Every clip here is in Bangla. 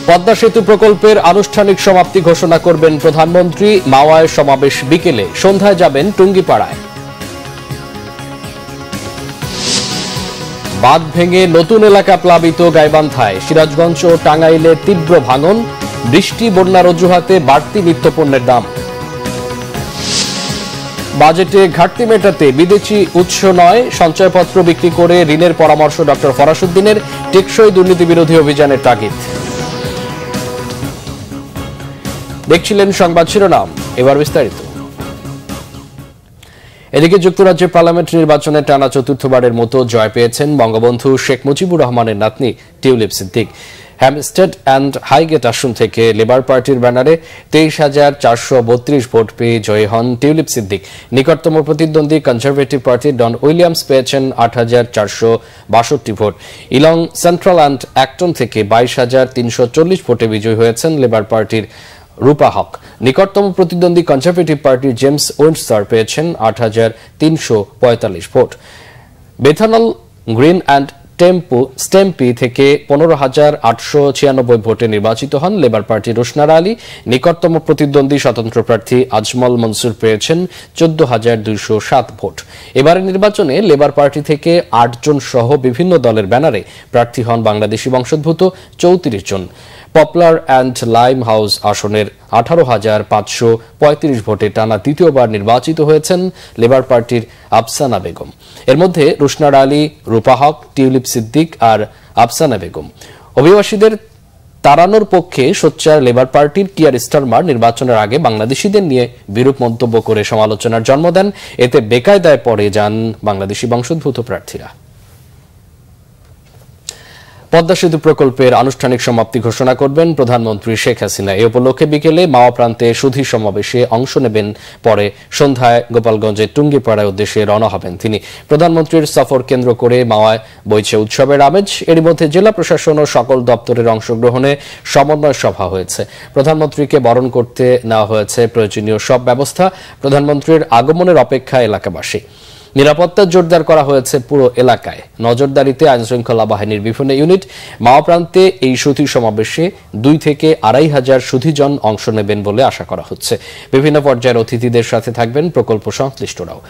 পদ্মা সেতু প্রকল্পের আনুষ্ঠানিক সমাপ্তি ঘোষণা করবেন প্রধানমন্ত্রী। মাওয়ায় সমাবেশ বিকেলে, সন্ধ্যায় যাবেন টুঙ্গিপাড়ায়। বাঁধ ভেঙে নতুন এলাকা প্লাবিত গাইবান্ধায়। সিরাজগঞ্জ ও টাঙ্গাইলে তীব্র ভাঙন, বৃষ্টি বন্যার অজুহাতে বাড়তি নিত্যপণ্যের দাম। বাজেটে ঘাটতি মেটাতে বিদেশি উৎস নয় সঞ্চয়পত্র বিক্রি করে ঋণের পরামর্শ ডক্টর ফরাসউদ্দিনের। টেকসই দুর্নীতি বিরোধী অভিযানের তাগিদ। দেখছিলেন সংবাদ শিরোনাম, এবার বিস্তারিত। এদিকে যুক্তরাজ্যের পার্লামেন্ট নির্বাচনে টানা চতুর্থবারের মতো জয় পেয়েছেন বঙ্গবন্ধু শেখ মুজিবুর রহমানের নাতনি tulip Siddique. Hampstead and Highgate আসন থেকে লেবার পার্টির ব্যানারে 23,432 ভোট পেয়ে জয়ী হন টিউলিপ সিদ্দিক। নিকটতম প্রতিদ্বন্দ্বী কনজারভেটিভ পার্টি ডন উইলিয়ামস পেয়েছেন 8,462 ভোট। ইলং, সেন্ট্রাল অ্যান্ড অ্যাক্টন থেকে 22,340 ভোটে বিজয়ী হয়েছেন লেবার পার্টির রূপা হক। নিকটতম প্রতিদ্বন্দ্বী কনজারভেটিভ পার্টির জেমস উইন্ডসর পেয়েছেন 8,345 ভোট। বেথানল, গ্রিন অ্যান্ড স্টেম্পি থেকে 15,896 ভোটে নির্বাচিত হন লেবার পার্টির রোশনারা আলী। নিকটতম প্রতিদ্বন্দ্বী স্বতন্ত্র প্রার্থী আজমল মনসুর পেয়েছেন 14,207 ভোট। এবারের নির্বাচনে লেবার পার্টি থেকে 8 জন সহ বিভিন্ন দলের ব্যানারে প্রার্থী হন বাংলাদেশি বংশোদ্ভূত 34 জন। পপুলার অ্যান্ড লাইম হাউস আসনের 18,535 ভোটে টানা দ্বিতীয়বার নির্বাচিত হয়েছেন লেবার পার্টির আফসানা বেগম। এর মধ্যে রোশনারা আলী, রূপা হক, টিউলিপ সিদ্দিক আর আফসানা বেগম। অভিবাসীদের তাড়ানোর পক্ষে সোচ্চার লেবার পার্টির কিয়ার স্টারমার নির্বাচনের আগে বাংলাদেশিদের নিয়ে বিরূপ মন্তব্য করে সমালোচনার জন্ম দেন। এতে বেকায়দায় পড়ে যান বাংলাদেশি বংশোদ্ভূত প্রার্থীরা। পদ্মা সেতু প্রকল্পের আনুষ্ঠানিক সমাপ্তি ঘোষণা করবেন প্রধানমন্ত্রী শেখ হাসিনা। এ উপলক্ষে বিকেলে মাওয়া প্রান্তে সুধী সমাবেশে অংশ নেবেন। পরে সন্ধ্যায় গোপালগঞ্জের টুঙ্গিপাড়ায় উদ্দেশ্যে রওনা হবেন তিনি। প্রধানমন্ত্রীর সফর কেন্দ্র করে মাওয়ায় বইছে উৎসবের আমেজ। এর মধ্যে জেলা প্রশাসন ও সকল দপ্তরের অংশগ্রহণে সমন্বয় সভা হয়েছে। প্রধানমন্ত্রীকে বরণ করতে নেওয়া হয়েছে প্রয়োজনীয় সব ব্যবস্থা। প্রধানমন্ত্রীর আগমনের অপেক্ষায় এলাকাবাসী। নিরাপত্তা জোরদার করা হয়েছে পুরো এলাকায়। নজরদারিতে আইনশৃঙ্খলা বাহিনীর বিভিন্ন ইউনিট। মাওয়া প্রান্তে এই সুধী সমাবেশে 2 থেকে 2,500 সুধীজন অংশ নেবেন বলে আশা করা হচ্ছে। বিভিন্ন পর্যায়ের অতিথিদের সাথে থাকবেন প্রকল্প সংশ্লিষ্টরাও।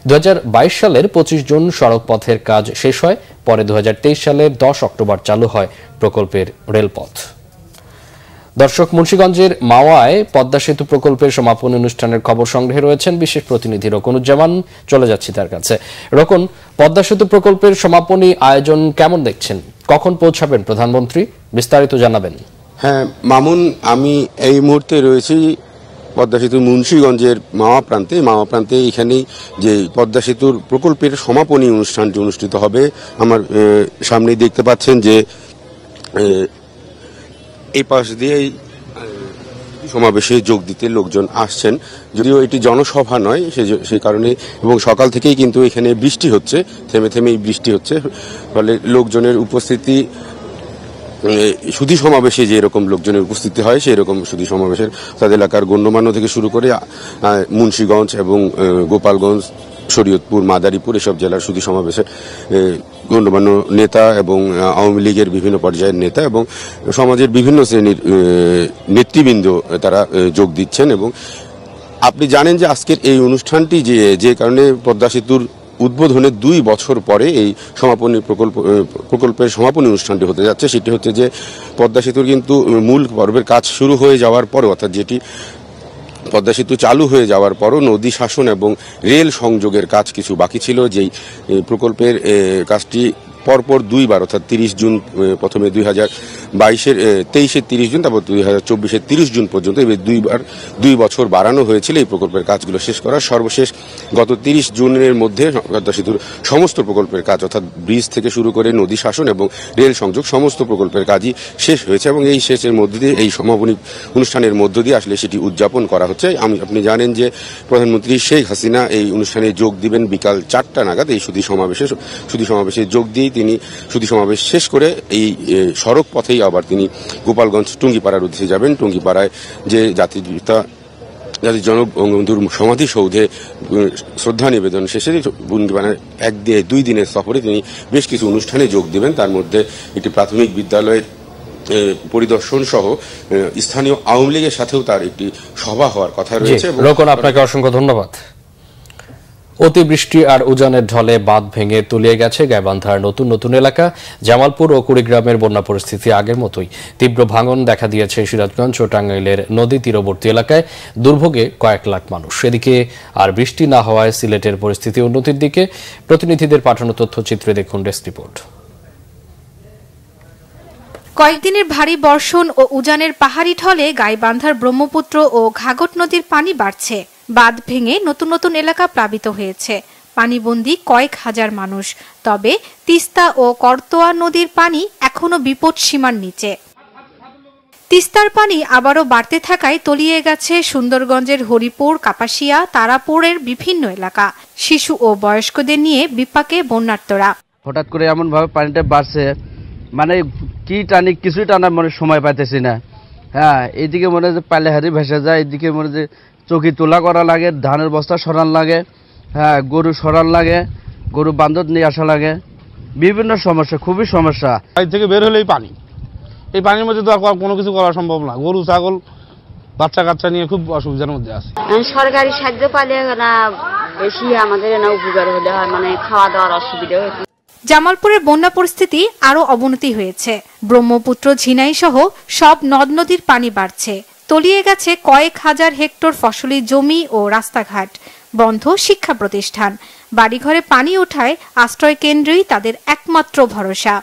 2022 সালের 25 জুন সড়ক পথের কাজ শেষ হয়। পরে 2023 সালের 10 অক্টোবর চালু হয় প্রকল্পের রেলপথ। দর্শক, মুন্সিগঞ্জের মাওয়ায় পদ্মা সেতু প্রকল্পের সমাপনী অনুষ্ঠানের খবর সংগ্রহে রয়েছেন বিশেষ প্রতিনিধি রোকনুজ্জামান। চলে যাচ্ছি তার কাছে। রোকন, পদ্মা সেতু প্রকল্পের সমাপনী আয়োজন কেমন দেখছেন? কখন পৌঁছাবেন প্রধানমন্ত্রী? বিস্তারিত জানাবেন। হ্যাঁ মামুন, আমি এই মুহূর্তে রয়েছি পদ্মা সেতু মুন্সিগঞ্জের মাওয়া প্রান্তে। এখানেই যে পদ্মা সেতুর প্রকল্পের সমাপনী অনুষ্ঠানটি অনুষ্ঠিত হবে। আমার সামনেই দেখতে পাচ্ছেন যে এই পাশ দিয়েই সমাবেশে যোগ দিতে লোকজন আসছেন। যদিও এটি জনসভা নয়, সেই কারণে, এবং সকাল থেকেই কিন্তু এখানে বৃষ্টি হচ্ছে, থেমে থেমেই বৃষ্টি হচ্ছে, ফলে লোকজনের উপস্থিতি সুধী সমাবেশে যে এরকম লোকজনের উপস্থিতি হয় সেই রকম সুধী সমাবেশের তাদের এলাকার গণ্যমান্য থেকে শুরু করে মুন্সিগঞ্জ এবং গোপালগঞ্জ, শরীয়তপুর, মাদারীপুর এসব জেলার সুধী সমাবেশের গণ্যমান্য নেতা এবং আওয়ামী লীগের বিভিন্ন পর্যায়ের নেতা এবং সমাজের বিভিন্ন শ্রেণীর নেতৃবৃন্দ তারা যোগ দিচ্ছেন। এবং আপনি জানেন যে আজকের এই অনুষ্ঠানটি যে কারণে পদ্মা সেতুর উদ্বোধনের 2 বছর পরে এই প্রকল্পের সমাপনী অনুষ্ঠানটি হতে যাচ্ছে, সেটি হচ্ছে যে পদ্মা সেতুর কিন্তু মূল পর্বের কাজ শুরু হয়ে যাওয়ার পরও, অর্থাৎ যেটি পদ্মা সেতু চালু হয়ে যাওয়ার পরও নদী শাসন এবং রেল সংযোগের কাজ কিছু বাকি ছিল। যেই প্রকল্পের কাজটি পরপর 2 বার, অর্থাৎ 30 জুন, প্রথমে 2022-এর 23-এর 30 জুন, তারপর 2024-এর 30 জুন পর্যন্ত, এবার 2 বছর বাড়ানো হয়েছিল এই প্রকল্পের কাজগুলো শেষ করার। সর্বশেষ গত 30 জুনের মধ্যে পদ্মা সেতুর সমস্ত প্রকল্পের কাজ, অর্থাৎ ব্রিজ থেকে শুরু করে নদী শাসন এবং রেল সংযোগ সমস্ত প্রকল্পের কাজই শেষ হয়েছে। এবং এই শেষের মধ্য দিয়ে, এই সমাপনী অনুষ্ঠানের মধ্য দিয়ে আসলে সেটি উদযাপন করা হচ্ছে। আপনি জানেন যে প্রধানমন্ত্রী শেখ হাসিনা এই অনুষ্ঠানে যোগ দিবেন বিকাল 4টা নাগাদ। এই সুধী সমাবেশে যোগ দিয়ে তিনি সুধী সমাবেশ শেষ করে এই সড়ক পথেই আবার তিনি গোপালগঞ্জ টুঙ্গিপাড়ার উদ্দেশ্যে যাবেন। টুঙ্গিপাড়ায় যে জাতির জনক বঙ্গবন্ধুর সমাধিসৌধে শ্রদ্ধা নিবেদন শেষে 2 দিনের সফরে তিনি বেশ কিছু অনুষ্ঠানে যোগ দেবেন। তার মধ্যে একটি প্রাথমিক বিদ্যালয়ের পরিদর্শন সহ স্থানীয় আওয়ামী লীগের সাথেও তার একটি সভা হওয়ার কথা রয়েছে। রোকন, আপনাকে অসংখ্য ধন্যবাদ। অতিবৃষ্টি আর উজানের ঢলে বাঁধ ভেঙে তলিয়ে গেছে গাইবান্ধার নতুন নতুন এলাকা। জামালপুর ও কুড়িগ্রামের বন্যা পরিস্থিতি আগের মতোই। তীব্র ভাঙন দেখা দিয়েছে সিরাজগঞ্জ ও টাঙ্গাইলের নদী তীরবর্তী এলাকায়। দুর্ভোগে কয়েক লাখ মানুষ। এদিকে আর বৃষ্টি না হওয়ায় সিলেটের পরিস্থিতি উন্নতির দিকে। প্রতিনিধিদের পাঠানো তথ্যচিত্রে দেখুন ডেস্ক রিপোর্ট। কয়েকদিনের ভারী বর্ষণ ও উজানের পাহাড়ি ঢলে গাইবান্ধার ব্রহ্মপুত্র ও ঘাঘট নদীর পানি বাড়ছে। বাঁধ ভেঙে নতুন নতুন এলাকা প্লাবিত হয়েছে। পানিবন্দী কয়েক হাজার মানুষ। তবে তিস্তা ও করতোয়া নদীর পানি এখনো বিপদ সীমার নিচে। তিস্তার পানি আবারও বাড়তে থাকায় তলিয়ে গেছে সুন্দরগঞ্জের হরিপুর, কাপাসিয়া, তারাপুরের বিভিন্ন এলাকা। শিশু ও বয়স্কদের নিয়ে বিপাকে বন্যার্তরা। হঠাৎ করে এমন ভাবে পানিটা বাড়ছে, মানে কি টানি কিছুই টানার মনে সময় পাইতেছি না। হ্যাঁ, এইদিকে মনে হয় যে পালে হারি ভেসে যায়, এদিকে মনে হয় যে চকি তোলা করা লাগে, ধানের বস্তা সরান লাগে, হ্যাঁ গরু সরান লাগে, গরু বান্ধব নিয়ে আসা লাগে, বিভিন্ন সমস্যা, খুবই সমস্যা। বাড়ি থেকে বের হলেই পানি, এই পানির মধ্যে তো আর কোনো কিছু করা সম্ভব না। গরু ছাগল বাচ্চা কাচ্চা নিয়ে খুব অসুবিধার মধ্যে আছে। সরকারি সাহায্য পালে না বেশি আমাদের না উপকার হলে হয়, মানে খাওয়া দাওয়ার অসুবিধা হয়েছে। জামালপুরের বন্যা পরিস্থিতি আরো অবনতি হয়েছে। ব্রহ্মপুত্র, ঝিনাই সহ সব নদ নদীর পানি বাড়ছে। তলিয়ে গেছে কয়েক হাজার হেক্টর ফসলি জমি ও রাস্তাঘাট। বন্ধ শিক্ষা প্রতিষ্ঠান। বাড়িঘরে পানি ওঠায় আশ্রয় কেন্দ্রই তাদের একমাত্র ভরসা।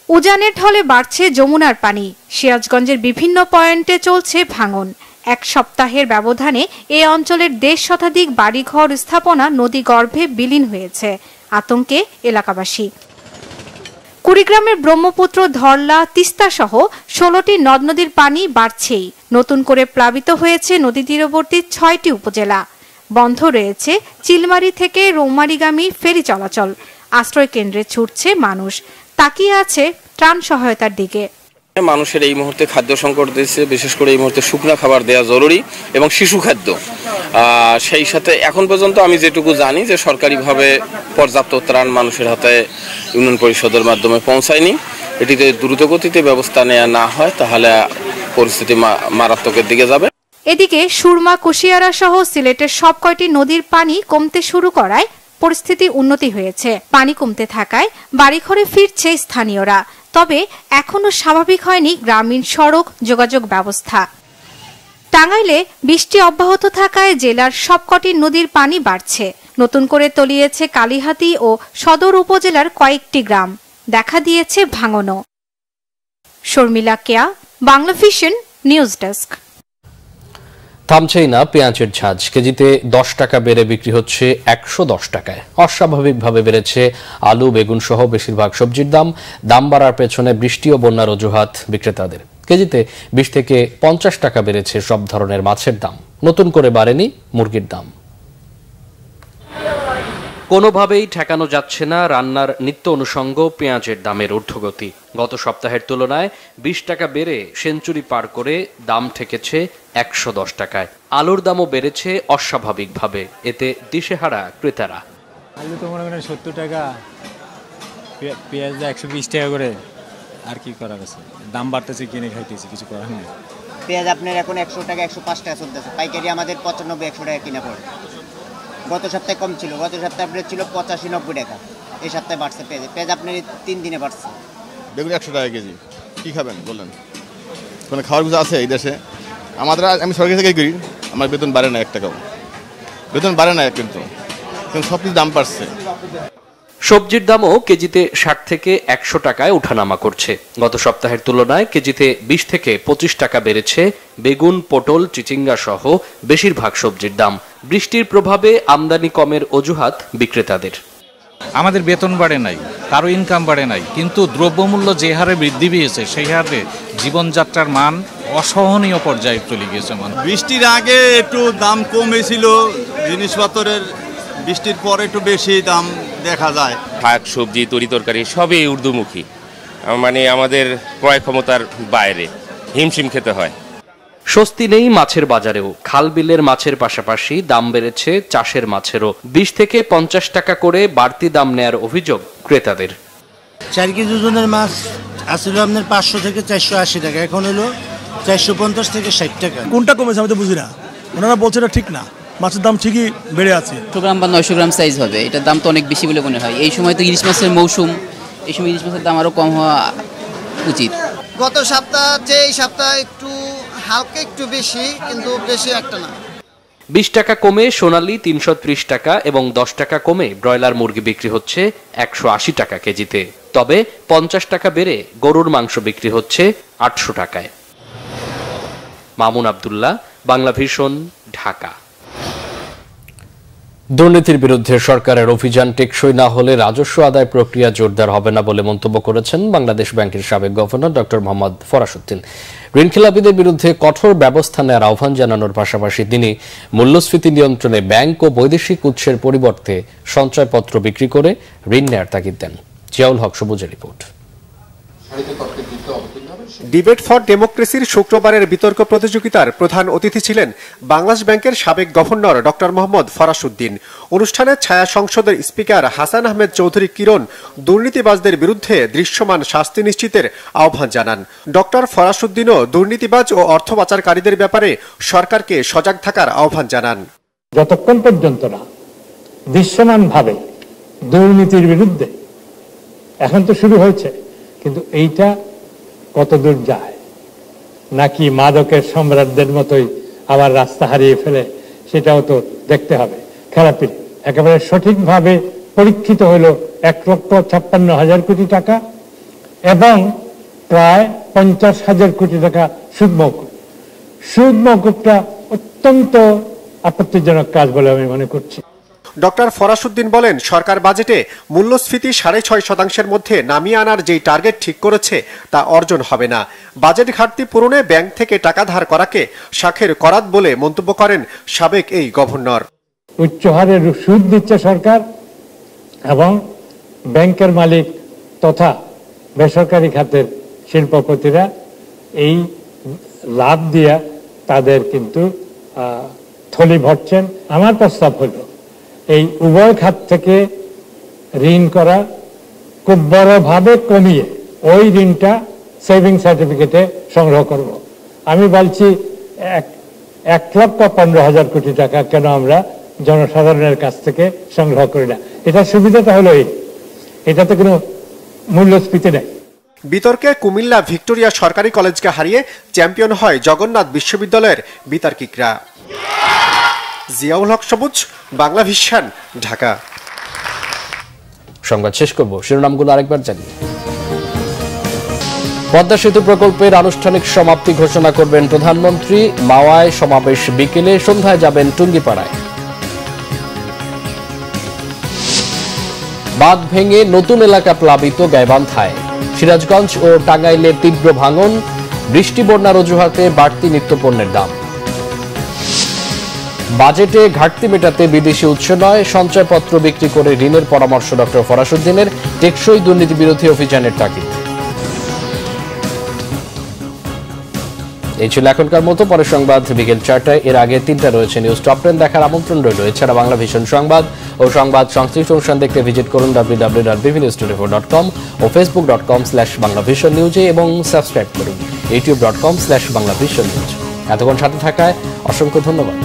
উজানের ঢলে বাড়ছে যমুনার পানি। সিরাজগঞ্জের বিভিন্ন পয়েন্টে চলছে ভাঙন। এক সপ্তাহের ব্যবধানে এ অঞ্চলের 1.5 শতাধিক বাড়িঘর স্থাপনা নদী গর্ভে বিলীন হয়েছে। আতঙ্কে এলাকাবাসী। কুড়িগ্রামের ব্রহ্মপুত্র, ধরলা, তিস্তা সহ 16টি নদ নদীর পানি বাড়ছেই। নতুন করে প্লাবিত হয়েছে নদী তীরবর্তী 6টি উপজেলা। বন্ধ রয়েছে চিলমারি থেকে রৌমারীগামী ফেরি চলাচল। আশ্রয় কেন্দ্রে ছুটছে মানুষ। তাকিয়ে আছে ত্রাণ সহায়তার দিকে। মানুষের এই মুহূর্তে খাদ্য সংকট দিয়েছে, বিশেষ করে এই মুহূর্তে শুকনো খাবার দেওয়া জরুরি এবং শিশু খাদ্য। সেই সাথে এখন পর্যন্ত আমি যেটুকু জানি যে সরকারিভাবে পর্যাপ্ত ত্রাণ মানুষের হাতে ইউনিয়ন পরিষদের মাধ্যমে পৌঁছায়নি। এটিতে দ্রুতগতিতে ব্যবস্থা নেওয়া না হয় তাহলে পরিস্থিতি মারাত্মকের দিকে যাবে। এদিকে সুরমা, কুশিয়ারা সহ সিলেটের সব কয়টি নদীর পানি কমতে শুরু করায় পরিস্থিতি উন্নতি হয়েছে। পানি কমতে থাকায় বাড়িঘরে ফিরছে স্থানীয়রা। তবে এখনো স্বাভাবিক হয়নি গ্রামীণ সড়ক যোগাযোগ ব্যবস্থা। টাঙ্গাইলে বৃষ্টি অব্যাহত থাকায় জেলার সবকটি নদীর পানি বাড়ছে। নতুন করে তলিয়েছে কালিহাতী ও সদর উপজেলার কয়েকটি গ্রাম। দেখা দিয়েছে ভাঙনও। শর্মিলা কেয়া, বাংলাভিশন নিউজ ডেস্ক। থামছেই না পেঁয়াজের ঝাঁজ। কেজিতে 10 টাকা বেড়ে বিক্রি হচ্ছে 110 টাকায়। অস্বাভাবিকভাবে বেড়েছে আলু, বেগুন সহ বেশিরভাগ সবজির দাম। দাম বাড়ার পেছনে বৃষ্টি ও বন্যার অজুহাত বিক্রেতাদের। কেজিতে 20 থেকে 50 টাকা বেড়েছে সব ধরনের মাছের দাম। নতুন করে বাড়েনি মুরগির দাম। কোনোভাবেই ঠেকানো যাচ্ছে না রান্নার নিত্য অনুষঙ্গ পেঁয়াজের দামের ঊর্ধ্বগতি। গত সপ্তাহের তুলনায় 20 টাকা বেড়ে সেঞ্চুরি পার করে দাম ঠেকেছে 110 টাকায়। আলুর দামও বেড়েছে অস্বাভাবিকভাবে। এতে দিশেহারা ক্রেতারা। আলু তো মনে করেন 70 টাকা, পেঁয়াজ 120 টাকা করে। আর কি করার আছে, দাম বাড়তেছে, কিনে খাইতেছি, কিছু করার নেই। পেঁয়াজ আপনার এখন 100 টাকা, 105 টাকা চলতেছে। পাইকারি আমাদের 95-100 টাকা কিনা পড়ে। গত সপ্তাহে কম ছিল, গত সপ্তাহে আপনার ছিল 85-90 টাকা। এই সপ্তাহে বাড়ছে পেঁয়াজ আপনার 3 দিনে বাড়ছে। বেগুন 100 টাকা কেজি, কি খাবেন বলেন? কোনো খাওয়ার কিছু আছে এই দেশে? আমি সরকারি থেকে করি, আমার বেতন বাড়ে না 1 টাকাও। বেতন বাড়ে না কিন্তু সব কিছু দাম বাড়ছে। সবজির দামও কেজিতে 60 থেকে 100 টাকায় ওঠানামা করছে। গত সপ্তাহের তুলনায় কেজিতে 20 থেকে 25 টাকা বেড়েছে বেগুন, পটল, চিচিঙ্গা সহ বেশিরভাগ সবজির দাম। বৃষ্টির প্রভাবে আমদানি কমের অজুহাত বিক্রেতাদের। আমাদের বেতন বাড়ে নাই, কারো ইনকাম বাড়ে নাই, কিন্তু দ্রব্যমূল্য যে হারে বৃদ্ধি পেয়েছে সেই হারে জীবনযাত্রার মান অসহনীয় পর্যায়ে চলে গিয়েছে। বৃষ্টির আগে একটু দাম কমেছিল জিনিসপত্রের, বৃষ্টির পরে একটু বেশি দাম দেখা যায়। শাক, সবজি, তরিতরকারি সবই ঊর্ধ্বমুখী, মানে আমাদের ক্রয় ক্ষমতার বাইরে, হিমশিম খেতে হয়। স্বস্তি নেই মাছের বাজারেও। খাল বিলের মাছের পাশাপাশি দাম বেড়েছে চাষের মাছেরও। 20 থেকে 50 টাকা করে বাড়তি দাম নেয়ার অভিযোগ ক্রেতাদের। 4 কেজি ওজনের মাছ আসলে আপনার 500 থেকে 480 টাকা, এখন হলো 450 থেকে 60 টাকা। কোনটা কমেছে আমি তো বুঝি না, ওনারা বলছে এটা ঠিক না, মাছের দাম ঠিকই বেড়ে আছে। 100 গ্রাম বা 900 গ্রাম সাইজ হবে, এটার দাম তো অনেক বেশি বলে মনে হয়। এই সময় তো ইলিশ মাছের মৌসুম, এই সময় ইলিশ মাছের দাম আরও কম হওয়া উচিত। গত সপ্তাহ চেয়ে এই সপ্তাহ একটু হালকা একটু বেশি, কিন্তু বেশি একটা না। 20 টাকা কমে সোনালী 330 টাকা এবং 10 টাকা কমে ব্রয়লার মুরগি বিক্রি হচ্ছে 180 টাকা কেজিতে। তবে 50 টাকা বেড়ে গরুর মাংস বিক্রি হচ্ছে 800 টাকায়। মামুন আব্দুল্লাহ, বাংলা ভিশন, ঢাকা। দুর্নীতির বিরুদ্ধে সরকারের অভিযান টেকসই না হলে রাজস্ব আদায় প্রক্রিয়া জোরদার হবে না বলে মন্তব্য করেছেন বাংলাদেশ ব্যাংকের সাবেক গভর্নর ডক্টর মোহাম্মদ ফরাসউদ্দিন। ঋণখেলাপিদের বিরুদ্ধে কঠোর ব্যবস্থা নেওয়ার আহ্বান জানানোর পাশাপাশি তিনি মূল্যস্ফীতি নিয়ন্ত্রণে ব্যাংক ও বৈদেশিক উৎসের পরিবর্তে সঞ্চয়পত্র বিক্রি করে ঋণ নেয়ার তাগিদ দেন। জিয়াউল হক সবুজের রিপোর্ট। ডিবেট ফর ডেমোক্রেসির শুক্রবারের বিতর্ক প্রতিযোগিতার প্রধান অতিথি ছিলেন বাংলাদেশ ব্যাংকের সাবেক গভর্নর ডক্টর মোহাম্মদ ফরাসউদ্দিন। অনুষ্ঠানে ছায়া সংসদের স্পিকার হাসান আহমেদ চৌধুরী কিরণ দুর্নীতিবাজদের বিরুদ্ধে দৃশ্যমান শাস্তি নিশ্চিতের আহ্বান জানান। ডক্টর ফরাসউদ্দিনও দুর্নীতিবাজ ও অর্থ পাচারকারীদের ব্যাপারে সরকারকে সজাগ থাকার আহ্বান জানান। যতক্ষণ পর্যন্ত না দৃশ্যমানভাবে দুর্নীতির বিরুদ্ধে, এখন তো শুরু হয়েছে, কিন্তু এইটা কতদূর যায়, নাকি মাদকের সম্রাটদের মতোই আবার রাস্তা হারিয়ে ফেলে, সেটাও তো দেখতে হবে। খেলাপি একেবারে সঠিকভাবে পরীক্ষিত হলো 1,56,000 কোটি টাকা এবং প্রায় 50,000 কোটি টাকা সুদ মওকুফ। সুদ মওকুফটা অত্যন্ত আপত্তিজনক কাজ বলে আমি মনে করছি। ডক্টর ফরাসউদ্দিন বলেন, সরকার বাজেটে মূল্যস্ফীতি 6.5% মধ্যে নামিয়ে আনার যেই টার্গেট ঠিক করেছে তা অর্জন হবে না। বাজেট ঘাটতি পূরণে ব্যাংক থেকে টাকা ধার করাকে শাখের করাত বলে মন্তব্য করেন সাবেক এই গভর্নর। উচ্চ হারে সুদ দিচ্ছে সরকার এবং ব্যাংকের মালিক তথা বেসরকারি খাতের শিল্পপতিরা এই লাভ দিয়া তাদের কিন্তু থলি ভরছেন। আমার প্রস্তাব হলো এই উভয় খাত থেকে ঋণ করা খুব বড়ভাবে কমিয়ে ওই ঋণটা সেভিং সার্টিফিকেটে সংগ্রহ করব। আমি বলছি 1,15,000 কোটি টাকা কেন আমরা জনসাধারণের কাছ থেকে সংগ্রহ করি না? এটা সুবিধাটা হলো এটাতে কোনো মূল্যস্ফীতি নেই। বিতর্কে কুমিল্লা ভিক্টোরিয়া সরকারি কলেজকে হারিয়ে চ্যাম্পিয়ন হয় জগন্নাথ বিশ্ববিদ্যালয়ের বিতার্কিকরা। জিয়াউল হক সবুজ, বাংলা ভিশন, ঢাকা। সংবাদ শেষ করব, শিরোনামগুলো আরেকবার জানিয়ে। পদ্মা সেতু প্রকল্পের আনুষ্ঠানিক সমাপ্তি ঘোষণা করবেন প্রধানমন্ত্রী। মাওয়ায় সমাবেশ বিকেলে, সন্ধ্যায় যাবেন টুঙ্গিপাড়ায়। বাঁধ ভেঙে নতুন এলাকা প্লাবিত গাইবান্ধায়। সিরাজগঞ্জ ও টাঙ্গাইলের তীব্র ভাঙন, বৃষ্টি বন্যার অজুহাতে বাড়তি নিত্যপণ্যের দাম। বাজেটে ঘাটতি মেটাতে বিদেশি উৎস নয়, সঞ্চয়পত্র বিক্রি করে ঋণের পরামর্শ ডক্টর ফরাসউদ্দিনের। টেকসই দুর্নীতি বিরোধী অভিযানের তাগিদ। এই ছিল এখনকার মতো। পরের সংবাদ বিকেল 4টায়। এর আগে 3টা রয়েছে নিউজ টপ 10 দেখার আমন্ত্রণ রইল। এছাড়া বাংলা ভিশন সংবাদ ও সংবাদ সংশ্লিষ্ট অনুষ্ঠান দেখতে ভিজিট করুন www.bvnews24.com ও facebook.com/banglavisionnews এবং সাবস্ক্রাইব করুন youtube.com/banglavisionnews। এতক্ষণ সাথে থাকায় অসংখ্য ধন্যবাদ।